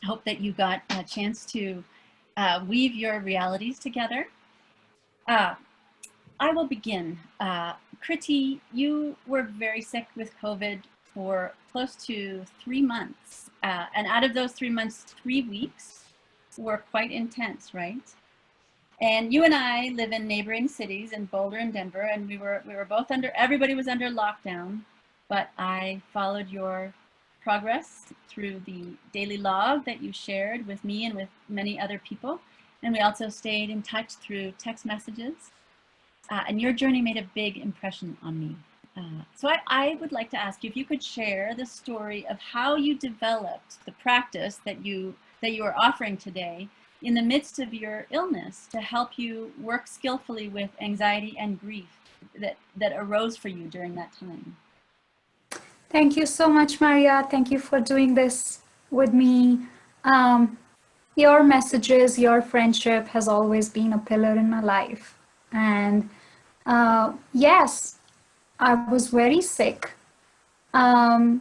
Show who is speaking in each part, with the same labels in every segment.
Speaker 1: I hope that you got a chance to weave your realities together. Uh, I will begin. Kritee, you were very sick with COVID for close to 3 months. And out of those 3 months, 3 weeks were quite intense, right? And you and I live in neighboring cities in Boulder and Denver, and we were both under, everybody was under lockdown, but I followed your progress through the daily log that you shared with me and with many other people. And we also stayed in touch through text messages. And your journey made a big impression on me. So I would like to ask you if you could share the story of how you developed the practice that you are offering today in the midst of your illness to help you work skillfully with anxiety and grief that arose for you during that time.
Speaker 2: Thank you so much, Maria. Thank you for doing this with me. Your messages, your friendship has always been a pillar in my life. And yes, I was very sick. My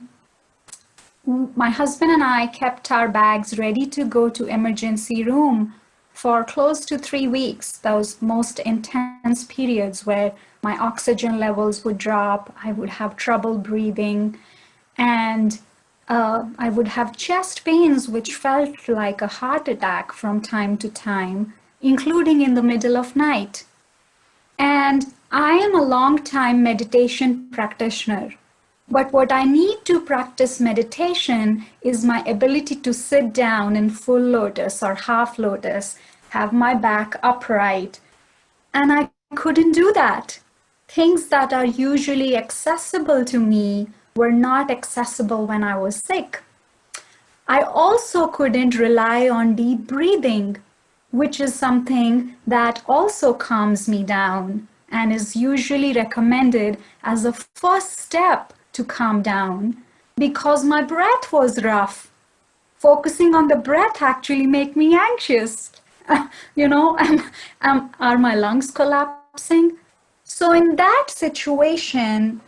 Speaker 2: husband and I kept our bags ready to go to emergency room for close to 3 weeks, those most intense periods where my oxygen levels would drop, I would have trouble breathing, and I would have chest pains which felt like a heart attack from time to time, including in the middle of night. And I am a long-time meditation practitioner. But what I need to practice meditation is my ability to sit down in full lotus or half lotus, have my back upright. And I couldn't do that. Things that are usually accessible to me were not accessible when I was sick. I also couldn't rely on deep breathing, which is something that also calms me down and is usually recommended as a first step to calm down because my breath was rough. Focusing on the breath actually made me anxious. Are my lungs collapsing? So in that situation,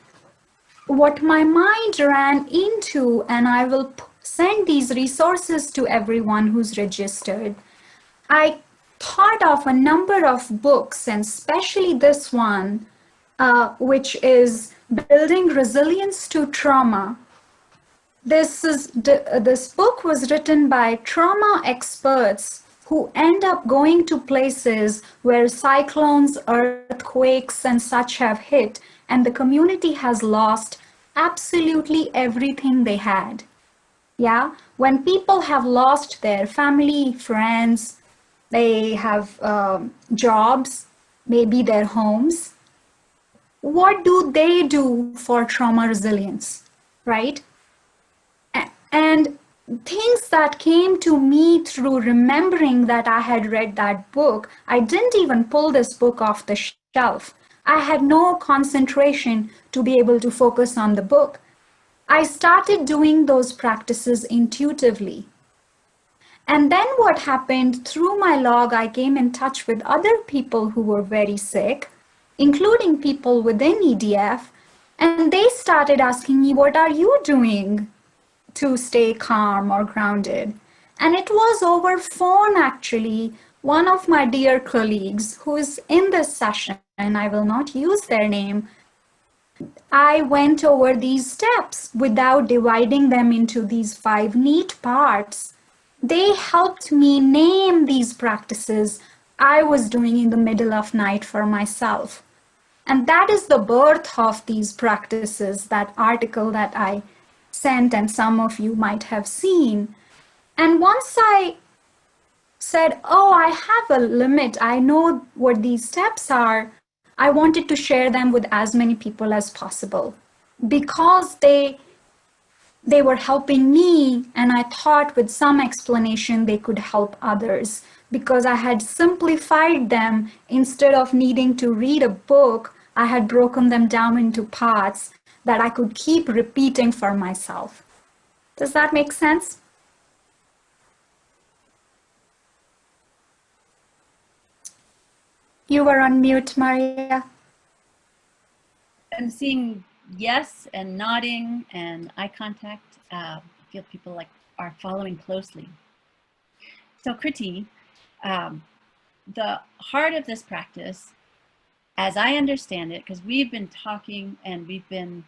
Speaker 2: what my mind ran into, and I will send these resources to everyone who's registered, I thought of a number of books, and especially this one, which is Building Resilience to Trauma. This book was written by trauma experts who end up going to places where cyclones, earthquakes, and such have hit, and the community has lost absolutely everything they had. Yeah, when people have lost their family, friends, they have jobs, maybe their homes, what do they do for trauma resilience, right? And things that came to me through remembering that I had read that book, I didn't even pull this book off the shelf. I had no concentration to be able to focus on the book. I started doing those practices intuitively. And then what happened, through my log, I came in touch with other people who were very sick, including people within EDF, and they started asking me, what are you doing to stay calm or grounded? And it was over phone, actually. One of my dear colleagues who is in this session, and I will not use their name, I went over these steps without dividing them into these 5 neat parts. They helped me name these practices I was doing in the middle of night for myself. And that is the birth of these practices, that article that I sent and some of you might have seen. And once I said, oh, I have a limit, I know what these steps are, I wanted to share them with as many people as possible because they were helping me, and I thought with some explanation they could help others because I had simplified them. Instead of needing to read a book, I had broken them down into parts that I could keep repeating for myself. Does that make sense? You were on mute, Maria.
Speaker 1: I'm seeing yes and nodding and eye contact. I feel people are following closely. So Kritee, the heart of this practice, as I understand it, because we've been talking and we've been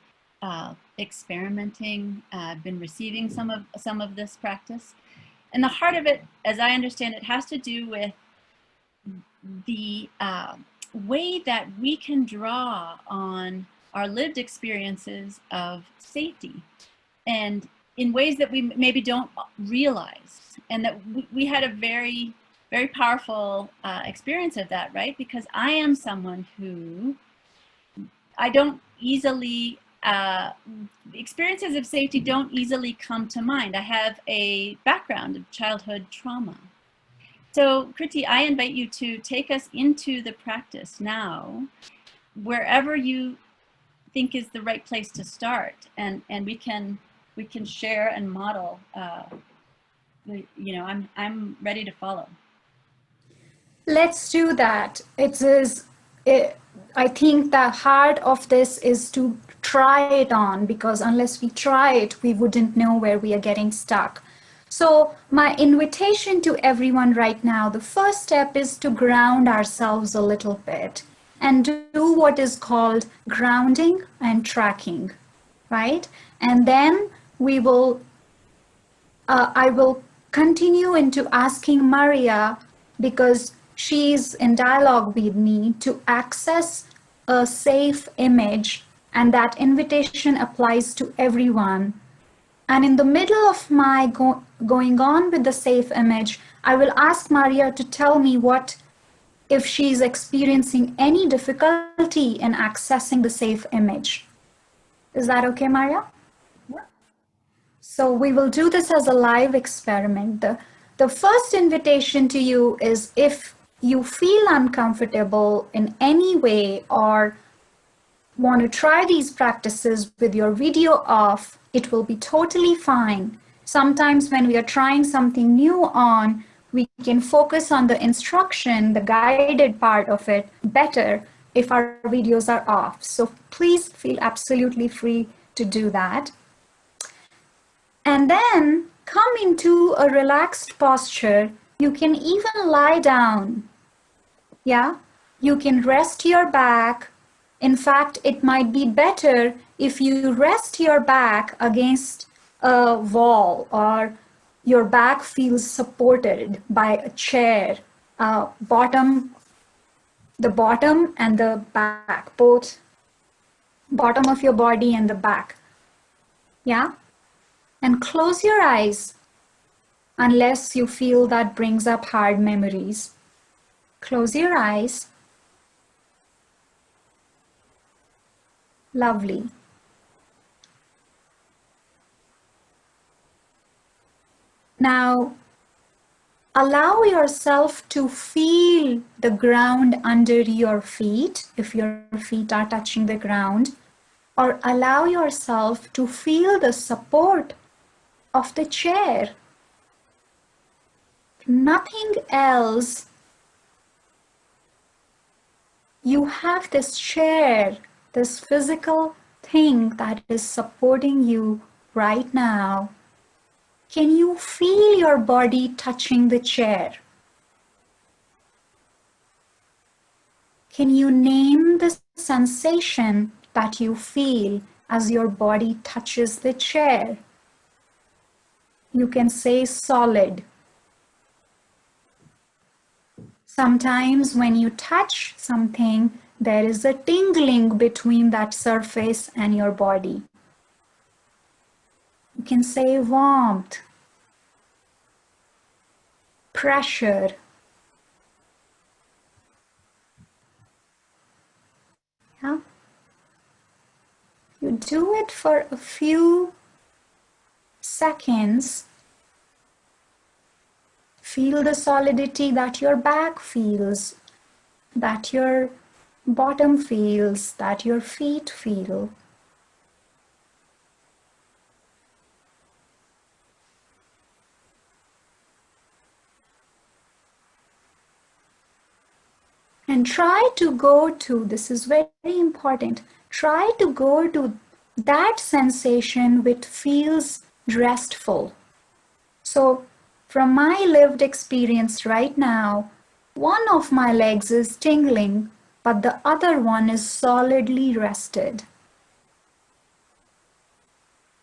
Speaker 1: experimenting, been receiving some of this practice, and the heart of it, as I understand it, has to do with the way that we can draw on our lived experiences of safety, and in ways that we maybe don't realize, and that we had a very, very powerful experience of that, right? Because I am someone who, I don't easily, experiences of safety don't easily come to mind. I have a background of childhood trauma. So Kritee, I invite you to take us into the practice now, wherever you think is the right place to start, and we can share and model. You know, I'm ready to follow.
Speaker 2: Let's do that. I think the heart of this is to try it on, because unless we try it, we wouldn't know where we are getting stuck. So my invitation to everyone right now, the first step is to ground ourselves a little bit and do what is called grounding and tracking, right? And then I will continue into asking Maria, because she's in dialogue with me, to access a safe image, and that invitation applies to everyone. And in the middle of my going on with the safe image, I will ask Maria to tell me what if she's experiencing any difficulty in accessing the safe image. Is that okay, Maria?
Speaker 1: Yeah.
Speaker 2: So we will do this as a live experiment. The first invitation to you is, if you feel uncomfortable in any way or want to try these practices with your video off, it will be totally fine. Sometimes when we are trying something new on, we can focus on the instruction, the guided part of it better if our videos are off. So please feel absolutely free to do that. And then come into a relaxed posture. You can even lie down. Yeah, you can rest your back. In fact, it might be better if you rest your back against a wall, or your back feels supported by a chair, the bottom and the back, both bottom of your body and the back. Yeah, and close your eyes unless you feel that brings up hard memories. Close your eyes. Lovely. Now, allow yourself to feel the ground under your feet, if your feet are touching the ground, or allow yourself to feel the support of the chair. Nothing else. You have this chair, this physical thing that is supporting you right now. Can you feel your body touching the chair? Can you name the sensation that you feel as your body touches the chair? You can say solid. Sometimes when you touch something, there is a tingling between that surface and your body. You can say warmth, pressure. Yeah? You do it for a few seconds. Feel the solidity that your back feels, that your bottom feels, that your feet feel. And try to go to, this is very important, try to go to that sensation which feels restful. So From my lived experience right now, one of my legs is tingling, but the other one is solidly rested.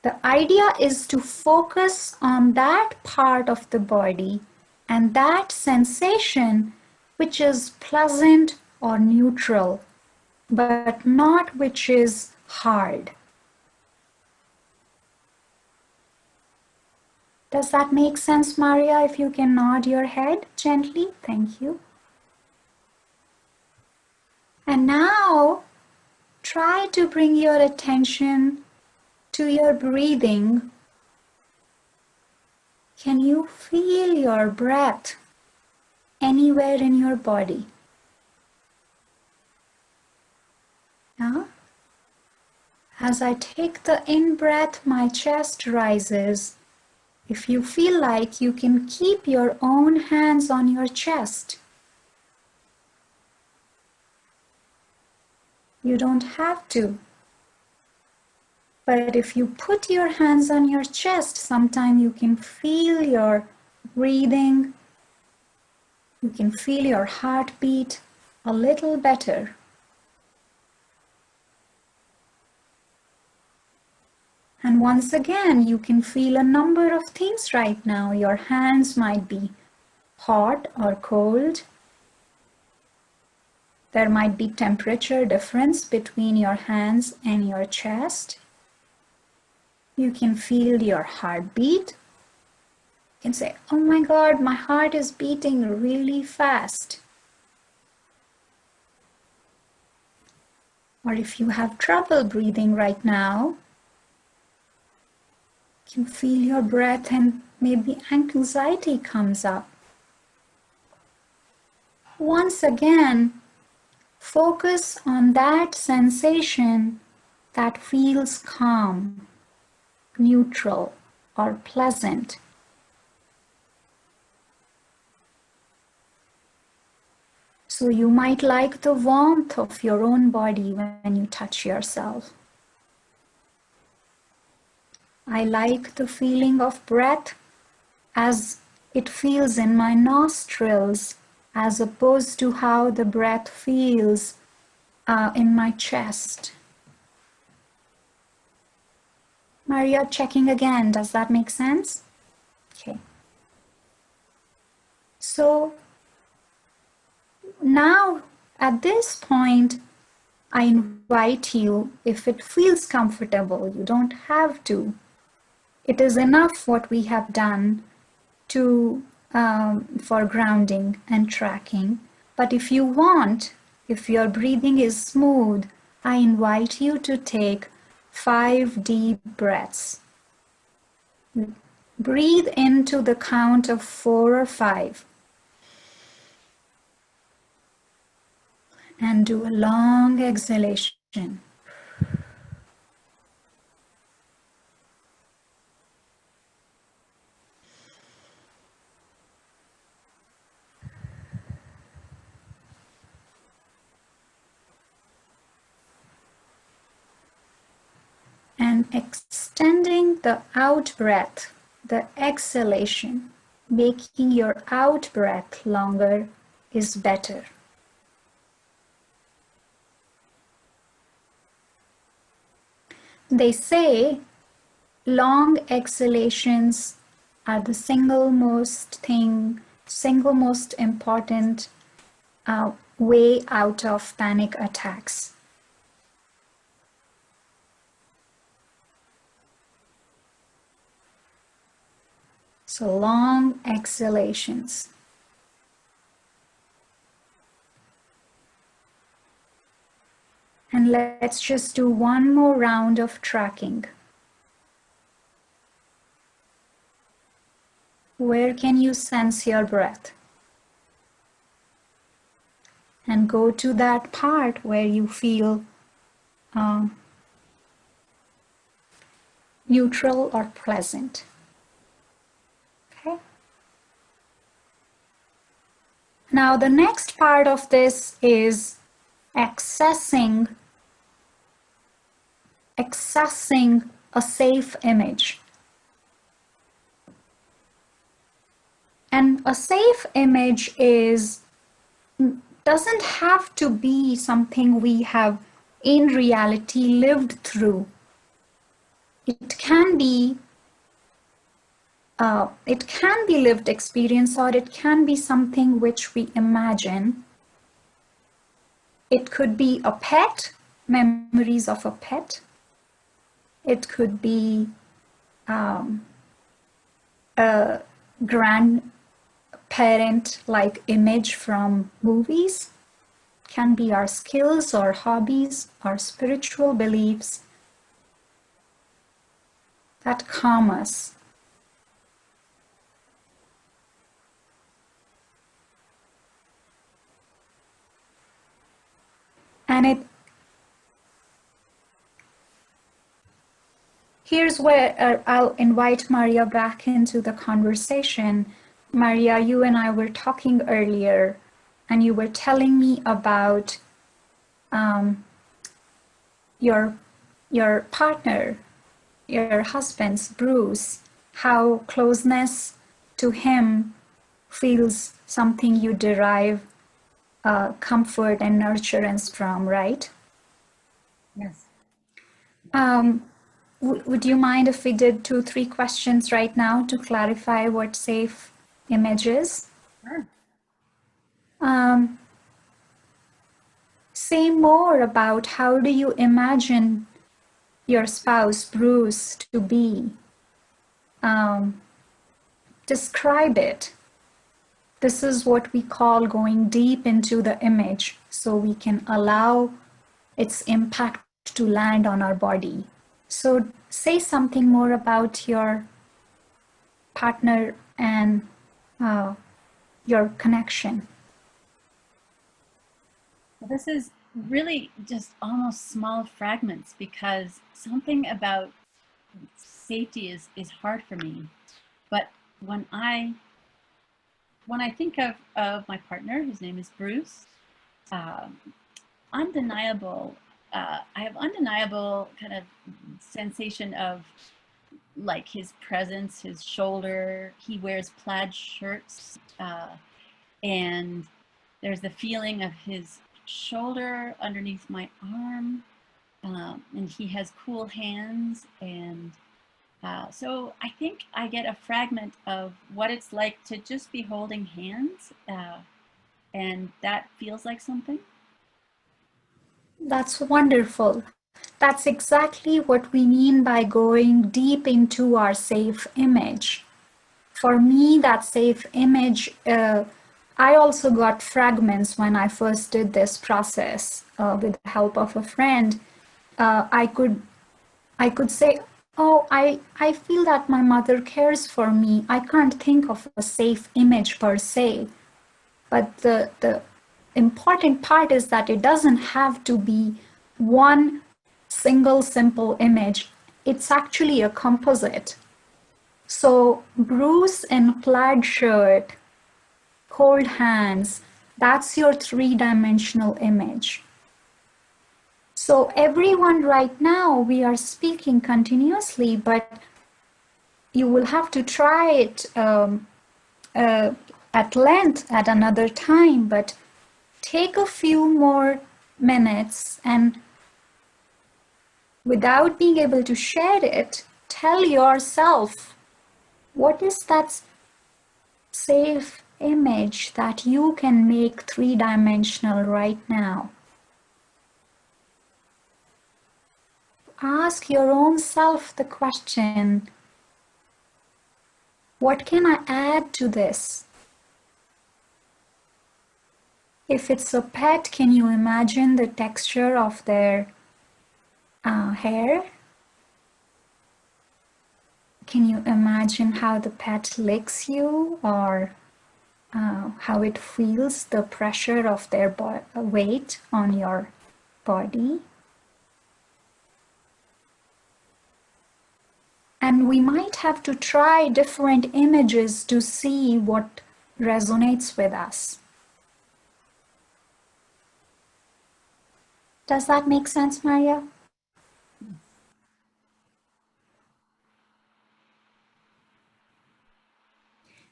Speaker 2: The idea is to focus on that part of the body and that sensation which is pleasant or neutral, but not which is hard. Does that make sense, Maria? If you can nod your head gently, thank you. And now try to bring your attention to your breathing. Can you feel your breath anywhere in your body? Yeah? As I take the in-breath, my chest rises. If you feel like, you can keep your own hands on your chest. You don't have to. But if you put your hands on your chest, sometimes you can feel your breathing. You can feel your heartbeat a little better. And once again, you can feel a number of things right now. Your hands might be hot or cold. There might be temperature difference between your hands and your chest. You can feel your heartbeat. You can say, oh my God, my heart is beating really fast. Or if you have trouble breathing right now, you can feel your breath and maybe anxiety comes up. Once again, focus on that sensation that feels calm, neutral, or pleasant. So you might like the warmth of your own body when you touch yourself. I like the feeling of breath as it feels in my nostrils, as opposed to how the breath feels in my chest. Maria, checking again, does that make sense? Okay. So now at this point, I invite you, if it feels comfortable, you don't have to. It is enough what we have done to for grounding and tracking. But if you want, if your breathing is smooth, I invite you to take 5 deep breaths. Breathe into the count of 4 or 5. And do a long exhalation. And extending the out breath, the exhalation, making your out breath longer is better. They say long exhalations are the single most important way out of panic attacks. So long exhalations. And let's just do one more round of tracking. Where can you sense your breath? And go to that part where you feel neutral or pleasant. Okay. Now the next part of this is accessing a safe image. And a safe image doesn't have to be something we have in reality lived through. It can be lived experience, or it can be something which we imagine. It could be a pet, memories of a pet. It could be a grandparent-like image from movies. It can be our skills or hobbies, our spiritual beliefs that calm us. And here's where I'll invite Maria back into the conversation. Maria, you and I were talking earlier, and you were telling me about your partner, your husband's Bruce, how closeness to him feels something you derive comfort and nurturance from, right?
Speaker 1: Yes.
Speaker 2: Would you mind if we did 2-3 questions right now to clarify what safe image is?
Speaker 1: Sure.
Speaker 2: Say more about how do you imagine your spouse, Bruce, to be? Describe it. This is what we call going deep into the image so we can allow its impact to land on our body. So say something more about your partner and your connection.
Speaker 1: This is really just almost small fragments, because something about safety is hard for me. But when I think of my partner, his name is Bruce, undeniable. I have undeniable kind of sensation of like his presence, his shoulder. He wears plaid shirts, and there's the feeling of his shoulder underneath my arm, and he has cool hands. And so I think I get a fragment of what it's like to just be holding hands, and that feels like something.
Speaker 2: That's wonderful. That's exactly what we mean by going deep into our safe image. For me, that safe image, I also got fragments when I first did this process with the help of a friend. I could say, oh, I feel that my mother cares for me. I can't think of a safe image per se. But the important part is that it doesn't have to be one single simple image. It's actually a composite. So Bruce in plaid shirt, cold hands, that's your 3-dimensional image. So everyone right now, we are speaking continuously, but you will have to try it at length at another time, but take a few more minutes and without being able to share it, tell yourself, what is that safe image that you can make 3-dimensional right now? Ask your own self the question, what can I add to this? If it's a pet, can you imagine the texture of their hair? Can you imagine how the pet licks you, or how it feels the pressure of their weight on your body? And we might have to try different images to see what resonates with us. Does that make sense, Maria?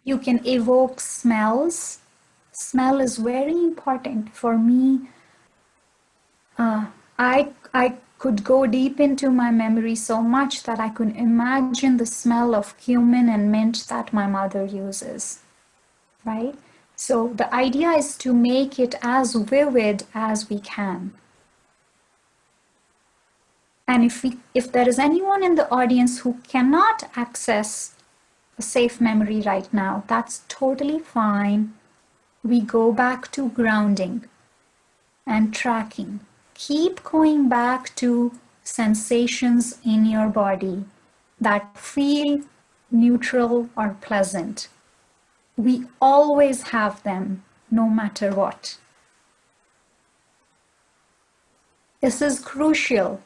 Speaker 2: You can evoke smells. Smell is very important for me. I could go deep into my memory so much that I could imagine the smell of cumin and mint that my mother uses, right? So the idea is to make it as vivid as we can. And if there is anyone in the audience who cannot access a safe memory right now, that's totally fine. We go back to grounding and tracking. Keep going back to sensations in your body that feel neutral or pleasant. We always have them, no matter what. This is crucial.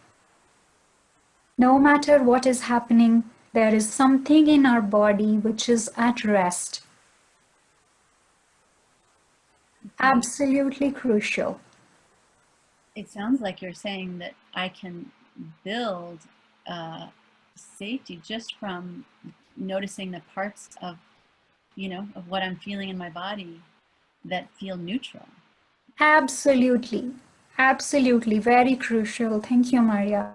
Speaker 2: No matter what is happening, there is something in our body which is at rest. Absolutely crucial.
Speaker 1: It sounds like you're saying that I can build safety just from noticing the parts of, of what I'm feeling in my body that feel neutral.
Speaker 2: Absolutely. Absolutely. Very crucial. Thank you, Maria.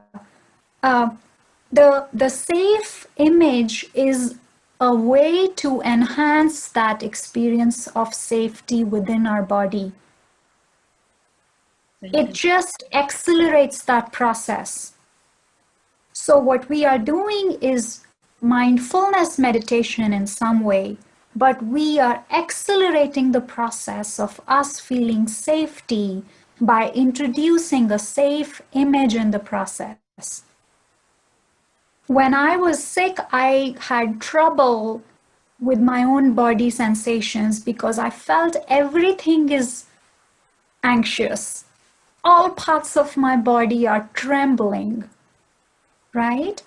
Speaker 2: The safe image is a way to enhance that experience of safety within our body. It just accelerates that process. So what we are doing is mindfulness meditation in some way, but we are accelerating the process of us feeling safety by introducing a safe image in the process. When I was sick, I had trouble with my own body sensations because I felt everything is anxious. All parts of my body are trembling, right?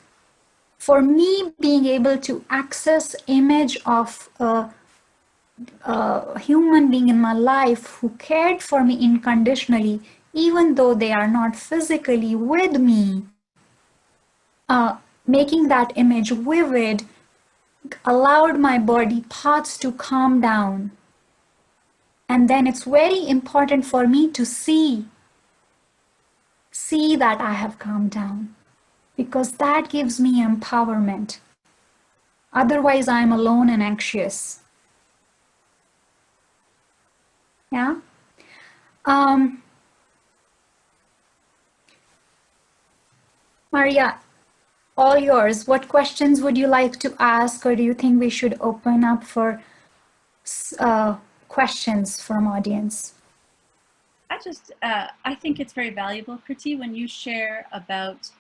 Speaker 2: For me, being able to access image of a human being in my life who cared for me unconditionally, even though they are not physically with me, making that image vivid allowed my body parts to calm down. And then it's very important for me to see that I have calmed down, because that gives me empowerment. Otherwise, I'm alone and anxious. Yeah. Maria, all yours. What questions would you like to ask, or do you think we should open up for questions from audience?
Speaker 1: I think it's very valuable, Kritee, when you share about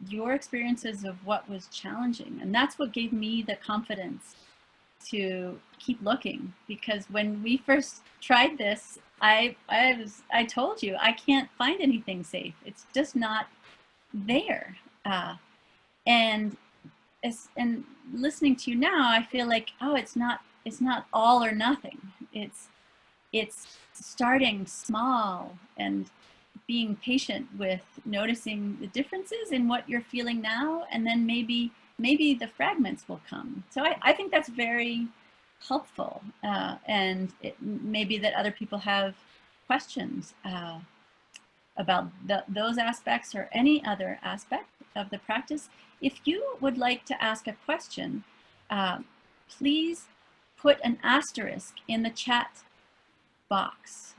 Speaker 1: your experiences of what was challenging. And that's what gave me the confidence to keep looking, because when we first tried this, I told you, I can't find anything safe. It's just not there. And listening to you now, I feel like, oh, it's not all or nothing. It's starting small and being patient with noticing the differences in what you're feeling now, and then maybe the fragments will come. So I think that's very helpful, and it may be that other people have questions about those aspects or any other aspect of the practice. If you would like to ask a question, please put an asterisk in the chat box.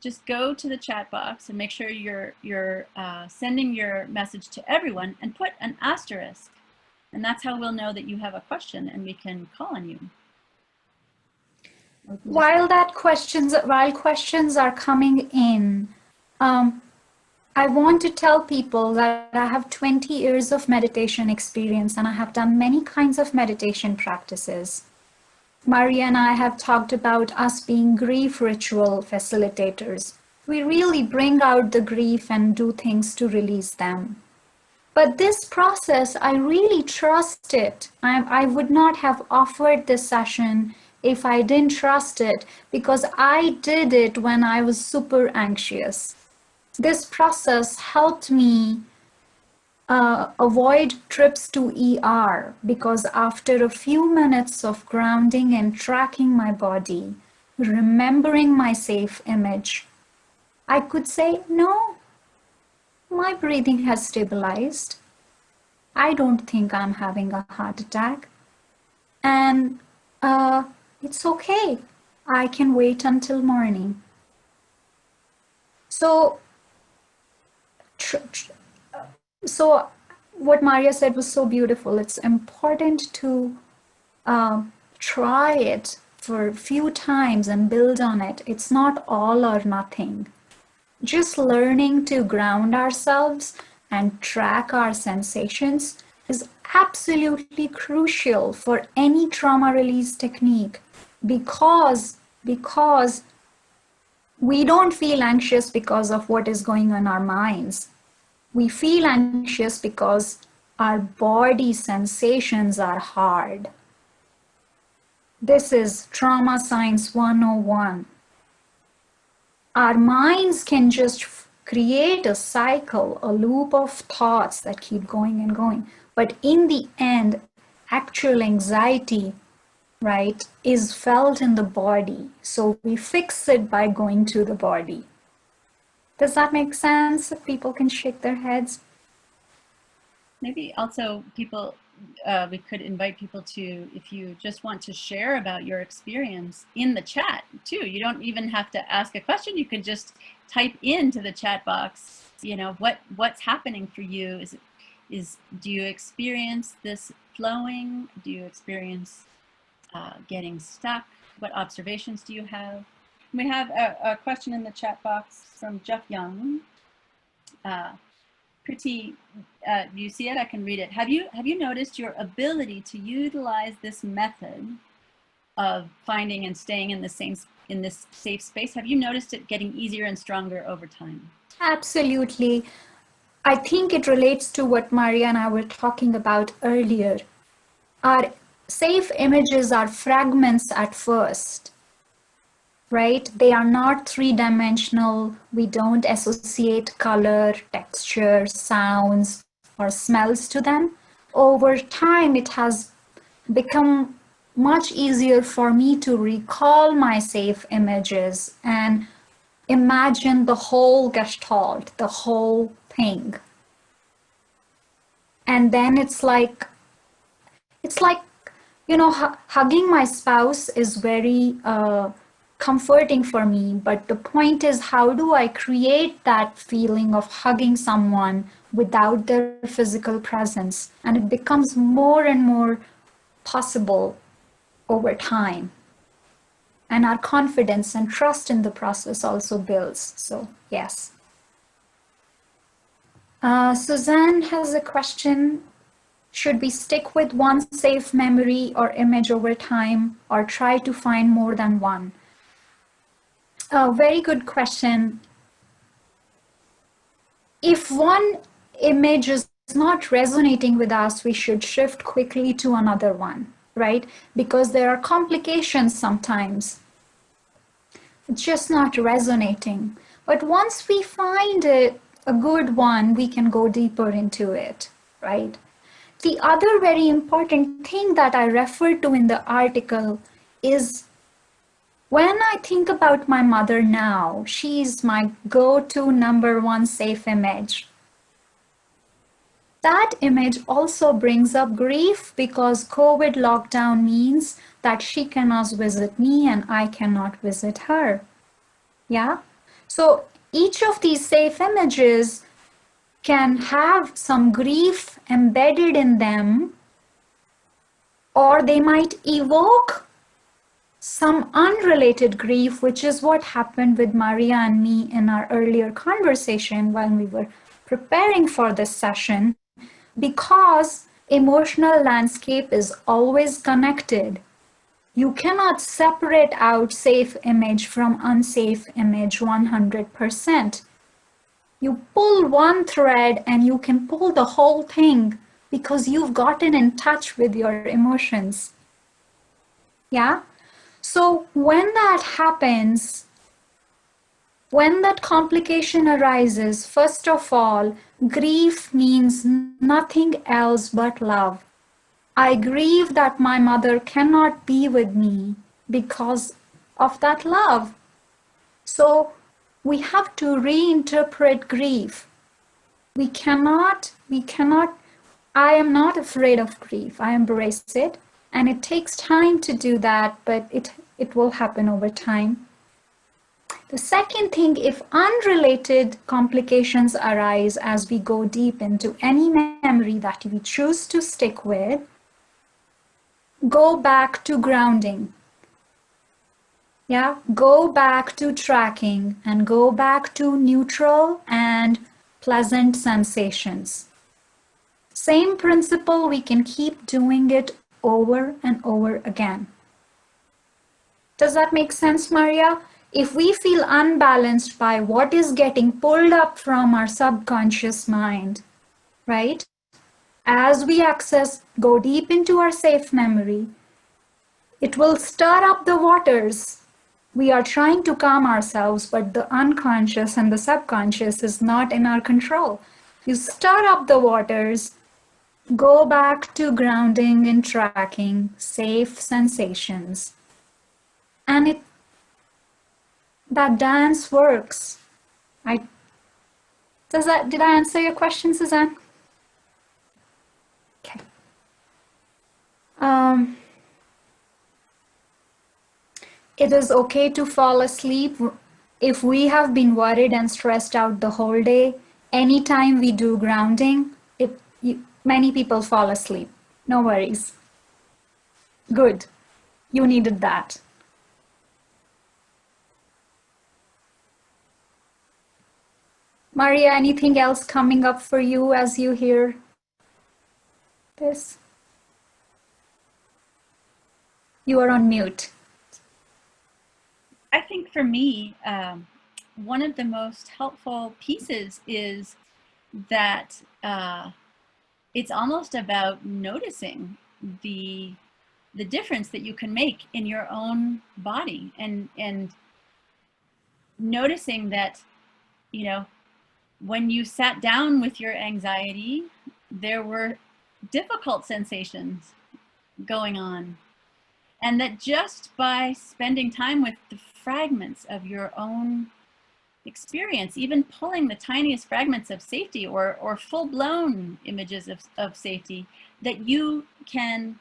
Speaker 1: Just go to the chat box and make sure you're sending your message to everyone, and put an asterisk. And that's how we'll know that you have a question and we can call on you.
Speaker 2: While questions are coming in, I want to tell people that I have 20 years of meditation experience, and I have done many kinds of meditation practices. Maria and I have talked about us being grief ritual facilitators. We really bring out the grief and do things to release them. But this process, I really trust it. I would not have offered this session if I didn't trust it, because I did it when I was super anxious. This process helped me avoid trips to ER, because after a few minutes of grounding and tracking my body, remembering my safe image, I could say, no, my breathing has stabilized. I don't think I'm having a heart attack. And it's okay. I can wait until morning. So, so what Maria said was so beautiful. It's important to try it for a few times and build on it. It's not all or nothing. Just learning to ground ourselves and track our sensations is absolutely crucial for any trauma release technique, because we don't feel anxious because of what is going on in our minds. We feel anxious because our body sensations are hard. This is Trauma Science 101. Our minds can just create a cycle, a loop of thoughts that keep going and going. But in the end, actual anxiety, right, is felt in the body. So we fix it by going to the body. Does that make sense? If people can shake their heads.
Speaker 1: Maybe also people, we could invite people to, if you just want to share about your experience in the chat too. You don't even have to ask a question. You can just type into the chat box, you know, what's happening for you. Do you experience this flowing? Do you experience getting stuck? What observations do you have? We have a question in the chat box from Jeff Young. Kritee, do you see it? I can read it. Have you noticed your ability to utilize this method of finding and staying in this safe space? Have you noticed it getting easier and stronger over time?
Speaker 2: Absolutely. I think it relates to what Maria and I were talking about earlier. Our safe images are fragments at first, right? They are not three-dimensional. We don't associate color, texture, sounds, or smells to them. Over time, it has become much easier for me to recall my safe images and imagine the whole gestalt, the whole thing. And then it's like, you know, hugging my spouse is very comforting for me, but the point is, how do I create that feeling of hugging someone without their physical presence? And it becomes more and more possible over time. And our confidence and trust in the process also builds. So, yes. Suzanne has a question. Should we stick with one safe memory or image over time, or try to find more than one? Very good question. If one image is not resonating with us, we should shift quickly to another one, right? Because there are complications sometimes. It's just not resonating. But once we find a good one, we can go deeper into it, right? The other very important thing that I referred to in the article is, when I think about my mother now, she's my go-to number one safe image. That image also brings up grief, because COVID lockdown means that she cannot visit me and I cannot visit her. Yeah? So each of these safe images can have some grief embedded in them, or they might evoke some unrelated grief, which is what happened with Maria and me in our earlier conversation when we were preparing for this session, because emotional landscape is always connected. You cannot separate out safe image from unsafe image 100%. You pull one thread and you can pull the whole thing, because you've gotten in touch with your emotions. Yeah? So when that happens, When that complication arises, first of all, grief means nothing else but love. I grieve that my mother cannot be with me because of that love. So we have to reinterpret grief. We cannot, I am not afraid of grief. I embrace it. And it takes time to do that, but it will happen over time. The second thing, if unrelated complications arise as we go deep into any memory that we choose to stick with, go back to grounding. Yeah, go back to tracking and go back to neutral and pleasant sensations. Same principle, we can keep doing it over and over again. Does that make sense, Maria? If we feel unbalanced by what is getting pulled up from our subconscious mind, right? As we go deep into our safe memory, it will stir up the waters. We are trying to calm ourselves, but the unconscious and the subconscious is not in our control. You stir up the waters, go back to grounding and tracking safe sensations. And that dance works. Did I answer your question, Suzanne? Okay. It is okay to fall asleep if we have been worried and stressed out the whole day. Anytime we do grounding, many people fall asleep. No worries. Good. You needed that. Maria, anything else coming up for you as you hear this? You are on mute.
Speaker 1: I think for me, one of the most helpful pieces is that it's almost about noticing the difference that you can make in your own body, and noticing that, you know, when you sat down with your anxiety, there were difficult sensations going on. And that just by spending time with the fragments of your own experience, even pulling the tiniest fragments of safety or full-blown images of safety, that you can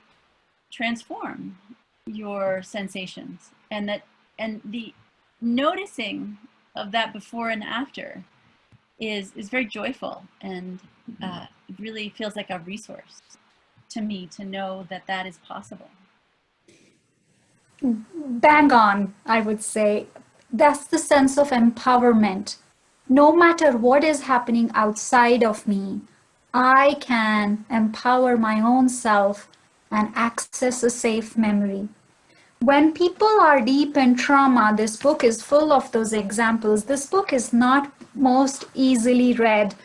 Speaker 1: transform your sensations. And the noticing of that before and after is very joyful, and it really feels like a resource to me to know that that is possible.
Speaker 2: Bang on, I would say. That's the sense of empowerment. No matter what is happening outside of me, I can empower my own self and access a safe memory. When people are deep in trauma, this book is full of those examples. This book is not most easily read.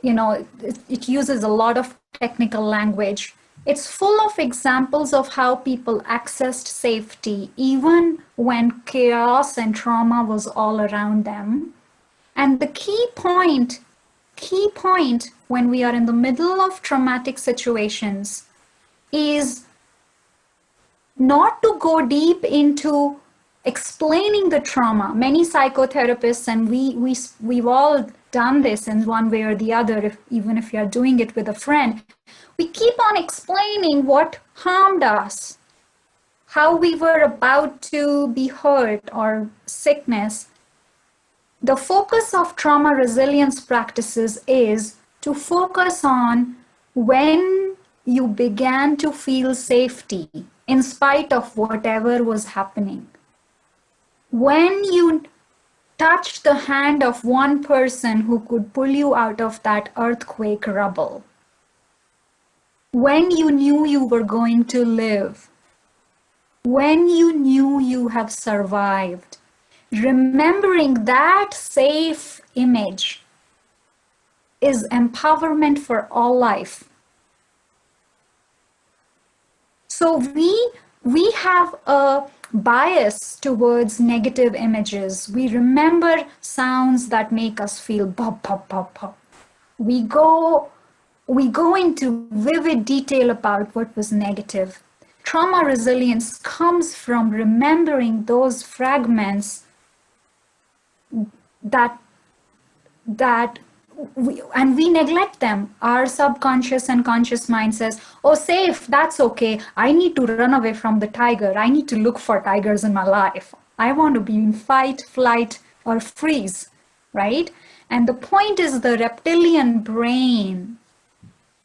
Speaker 2: You know, it uses a lot of technical language. It's full of examples of how people accessed safety, even when chaos and trauma was all around them. And the key point when we are in the middle of traumatic situations is not to go deep into explaining the trauma. Many psychotherapists, and we've all done this in one way or the other, even if you're doing it with a friend, we keep on explaining what harmed us, how we were about to be hurt or sickness. The focus of trauma resilience practices is to focus on when you began to feel safety in spite of whatever was happening. When you touched the hand of one person who could pull you out of that earthquake rubble. When you knew you were going to live. When you knew you have survived. Remembering that safe image is empowerment for all life. So we have a bias towards negative images. We remember sounds that make us feel pop, pop, pop, pop. We go into vivid detail about what was negative. Trauma resilience comes from remembering those fragments that we neglect them. Our subconscious and conscious mind says, oh, safe, that's okay. I need to run away from the tiger. I need to look for tigers in my life. I want to be in fight, flight, or freeze, right? And the point is the reptilian brain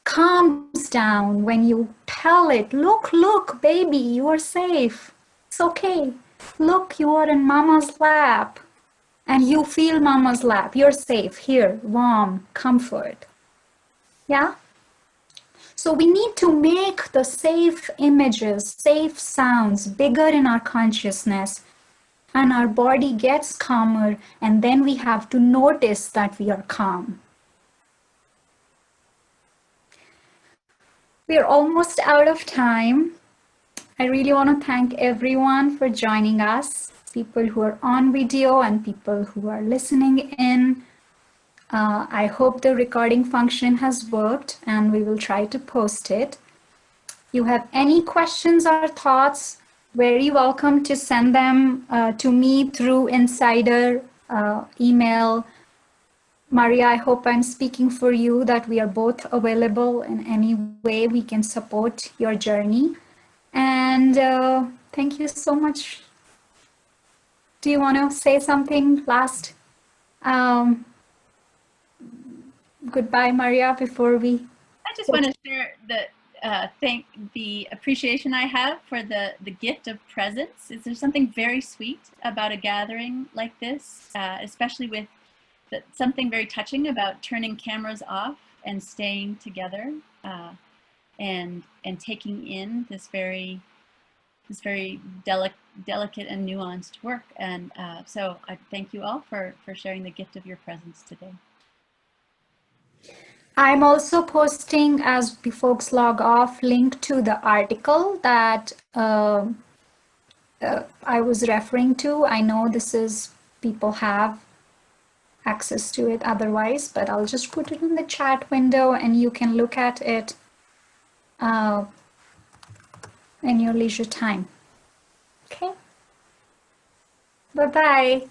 Speaker 2: calms down when you tell it, look, baby, you are safe. It's okay. Look, you are in mama's lap. And you feel mama's lap. You're safe here, warm, comfort. Yeah? So we need to make the safe images, safe sounds bigger in our consciousness, and our body gets calmer, and then we have to notice that we are calm. We're almost out of time. I really want to thank everyone for joining us, people who are on video and people who are listening in. I hope the recording function has worked and we will try to post it. You have any questions or thoughts, very welcome to send them to me through Insider email. Maria, I hope I'm speaking for you, that we are both available in any way we can support your journey. And thank you so much. Do you want to say something last? Goodbye, Maria, before we...
Speaker 1: I just want to share the appreciation I have for the gift of presence. Is there something very sweet about a gathering like this, especially with something very touching about turning cameras off and staying together and taking in this very delicate and nuanced work. And so I thank you all for sharing the gift of your presence today.
Speaker 2: I'm also posting, as the folks log off, link to the article that I was referring to. I know people have access to it otherwise, but I'll just put it in the chat window and you can look at it in your leisure time. Okay? Bye-bye.